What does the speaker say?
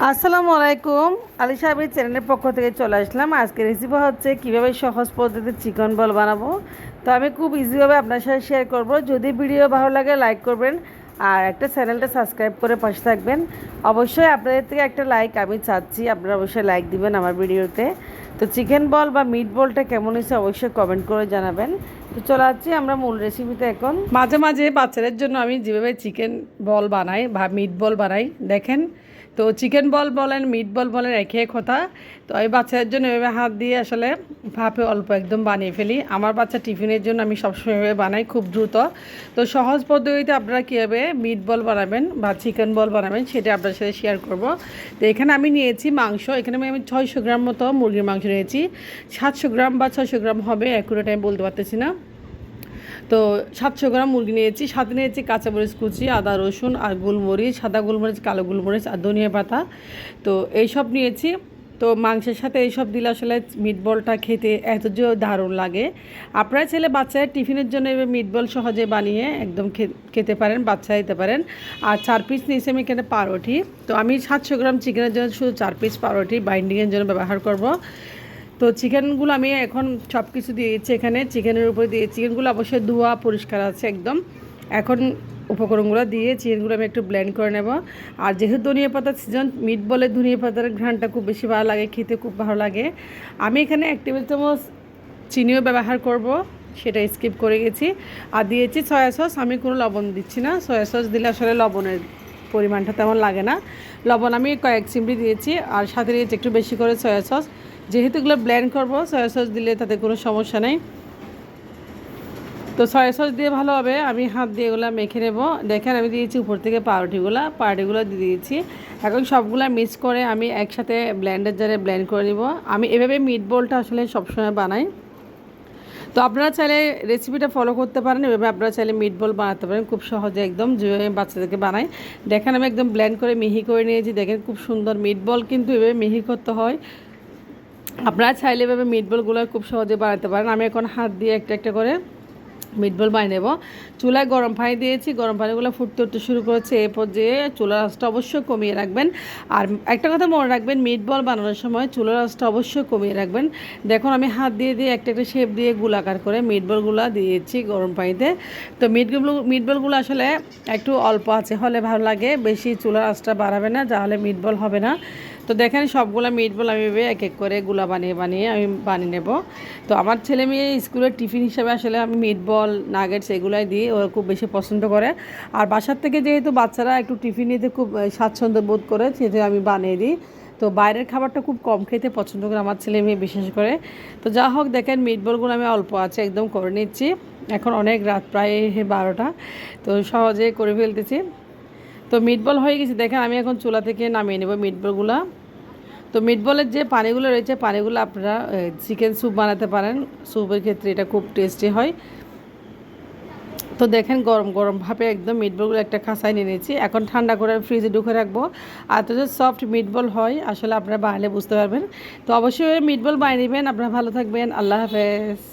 আসসালামু আলাইকুম। আলী সাহেবের চ্যানেলের পক্ষ থেকে চলে আসলাম। আজকে রেসিপি হচ্ছে কীভাবে সহজ পদ্ধতিতে চিকেন বল বানাবো। তো আমি খুব ইজিভাবে আপনার সাথে শেয়ার করব। যদি ভিডিও ভালো লাগে লাইক করবেন আর একটা চ্যানেলটা সাবস্ক্রাইব করে পাশে থাকবেন। অবশ্যই আপনাদের থেকে একটা লাইক আমি চাচ্ছি, আপনারা অবশ্যই লাইক দিবেন আমার ভিডিওতে। তো চিকেন বল বা মিট বলটা কেমন হয়েছে অবশ্যই কমেন্ট করে জানাবেন। তো চলে যাচ্ছি আমরা মূল রেসিপিতে। এখন মাঝে মাঝে বাচ্চাদের জন্য আমি যেভাবে চিকেন বল বানাই বা মিট বল বানাই দেখেন, তো চিকেন বল বলেন মিট বল বলেন একই কথা। তো এই বাচ্চাদের জন্য এভাবে হাত দিয়ে আসলে ভাপে অল্প একদম বানিয়ে ফেলি। আমার বাচ্চা টিফিনের জন্য আমি সবসময় এভাবে বানাই খুব দ্রুত। তো সহজ পদ্ধতিতে আপনারা কীভাবে মিট বল বানাবেন বা চিকেন বল বানাবেন সেটা আপনার সাথে শেয়ার করব। তো এখানে আমি নিয়েছি মাংস, এখানে আমি 600 গ্রাম মতো মুরগির মাংস নিয়েছি। 700 গ্রাম বা 600 গ্রাম হবে, অ্যাকুরেট আমি বলতে পারতেছি না। তো 700 গ্রাম মুরগি নিয়েছি, সাথে নিয়েছি কাঁচামরিচ কুচি, আদা রসুন আর গোলমরিচ, সাদা গোলমরিচ, কালো গোলমরিচ আর ধনিয়া পাতা। তো এইসব নিয়েছি। তো মাংসের সাথে এইসব দিলে আসলে মিটবলটা খেতে এত যে দারুণ লাগে। আপনারা ছেলে বাচ্চাদের টিফিনের জন্য এবার মিটবল সহজে বানিয়ে একদম খেতে পারেন, বাচ্চা দিতে পারেন। আর 4 পিস নিয়েছি আমি এখানে পাউরুটি। তো আমি 700 গ্রাম চিকেনের জন্য শুধু 4 পিস পাউরুটি বাইন্ডিংয়ের জন্য ব্যবহার করব। তো চিকেনগুলো আমি এখন সব কিছু দিয়েছি, এখানে চিকেনের উপরে দিয়ে চিকেনগুলো অবশ্যই ধোয়া পরিষ্কার আছে একদম। এখন উপকরণগুলো দিয়ে চিকেনগুলো আমি একটু ব্লেন্ড করে নেব। আর যেহেতু ধনিয়া পাতার সিজন, মিট বলে ধনিয়া পাতার ঘ্রাণটা খুব বেশি ভালো লাগে, খেতে খুব ভালো লাগে। আমি এখানে 1 টেবিল চামচ চিনিও ব্যবহার করব, সেটা স্কিপ করে গেছি। আর দিয়েছি সয়া সস, আমি কোনো লবণ দিচ্ছি না। সয়া সস দিলে আসলে লবণের পরিমাণটা তেমন লাগে না। লবণ আমি কয়েক চিমড়ি দিয়েছি আর সাথে দিয়েছি একটু বেশি করে সয়া সস। যেহেতু এগুলো ব্লেন্ড করবো, সয়া সস দিলে তাতে কোনো সমস্যা নেই। তো সয়া সস দিয়ে ভালোভাবে আমি হাত দিয়ে এগুলো মেখে নেব। দেখেন আমি দিয়েছি উপর থেকে পাউরুটিগুলো দিয়ে দিয়েছি। এখন সবগুলো মিক্স করে আমি একসাথে ব্লেন্ডার জারে ব্লেন্ড করে নিব। আমি এভাবে মিট বলটা আসলে সবসময় বানাই। তো আপনারা চাইলে রেসিপিটা ফলো করতে পারেন, এভাবে আপনারা চাইলে মিট বল বানাতে পারেন খুব সহজে একদম, যেভাবে বাচ্চাদেরকে বানাই। দেখেন আমি একদম ব্লেন্ড করে মিহি করে নিয়েছি। দেখেন খুব সুন্দর মিট বল, কিন্তু এভাবে মিহি করতে হয়। আপনারা চাইলে এভাবে মিট বলগুলো খুব সহজে বানাতে পারেন। আমি এখন হাত দিয়ে একটা একটা করে মিট বল বানিয়ে নেব। চুলায় গরম পানি দিয়েছি, গরম পানিগুলো ফুটতে উঠতে শুরু করেছে। এ পর্যায়ে চুলার আঁচটা অবশ্যই কমিয়ে রাখবেন। আর একটা কথা মনে রাখবেন, মিট বল বানানোর সময় চুলার আঁচটা অবশ্যই কমিয়ে রাখবেন। দেখুন আমি হাত দিয়ে দিয়ে একটা একটা শেপ দিয়ে গোলাকার করে মিট বলগুলো দিয়েছি গরম পানিতে। তো মিট বলগুলো আসলে একটু অল্প আছে হলে ভালো লাগে, বেশি চুলার আঁচটা বাড়াবে না, তাহলে মিট বল হবে না। তো দেখেন সবগুলো মিট বল আমি এক এক করে গুলা বানিয়ে বানিয়ে আমি বানিয়ে নেব। তো আমার ছেলে মেয়ে স্কুলের টিফিন হিসেবে আসলে আমি মিট বল নাগেটস এগুলাই দিই, ওরা খুব বেশি পছন্দ করে। আর বাসার থেকে যেহেতু বাচ্চারা একটু টিফিন নিতে খুব স্বাচ্ছন্দ্য বোধ করে, সেটা আমি বানিয়ে দিই। তো বাইরের খাবারটা খুব কম খেতে পছন্দ করে আমার ছেলে মেয়ে বিশেষ করে। তো যা হোক দেখেন মিট বলগুলো আমি অল্প আছে একদম করে নিচ্ছি। এখন অনেক রাত, প্রায় 12টা, তো সহজে করে ফেলতেছি। তো মিট বল হয়ে গেছে, দেখেন আমি এখন চুলা থেকে নামিয়ে নেব মিট বলগুলো। তো মিট বলের যে পানিগুলো রয়েছে, পানিগুলো আপনারা চিকেন স্যুপ বানাতে পারেন, স্যুপের ক্ষেত্রে এটা খুব টেস্টি হয়। তো দেখেন গরম গরম ভাবে একদম মিটবলগুলো একটা খাসায় নিয়ে নিয়েছি। এখন ঠান্ডা করে ফ্রিজে ঢুকে রাখবো। আর তো যে সফট মিটবল হয় আসলে আপনারা বানালে বুঝতে পারবেন। তো অবশ্যই মিটবল বানিয়ে নেবেন। আপনারা ভালো থাকবেন, আল্লাহ হাফেজ।